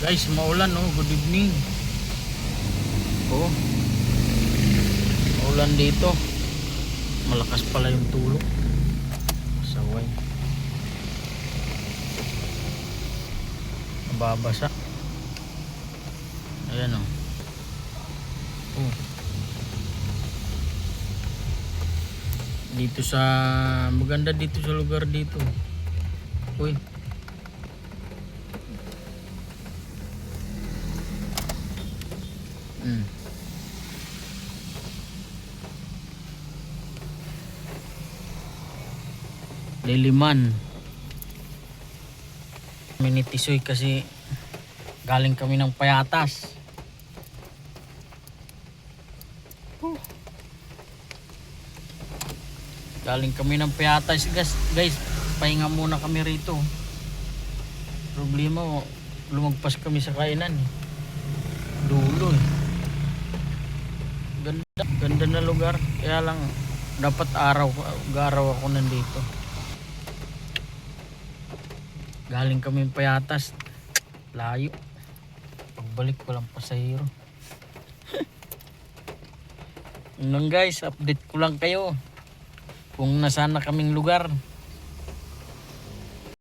Guys, maulan oh, good evening. Oh. Maulan dito. Malakas pala yung tulog. Saway. Mababasa. Ayan oh. Oh. Dito sa maganda dito sa lugar dito. Uy. Liliman. Minitisoy kasi galing kami ng Payatas. Galing kami ng Payatas guys. Pahinga muna kami rito. Problema, lumagpas kami sa kainan eh. Dulo eh. Ganda na lugar. Kaya lang dapat araw ako nandito. Galing kami ng Payatas. Layo. Pagbalik walang pasahero. Yun lang guys, update ko lang kayo kung nasaan na kaming lugar.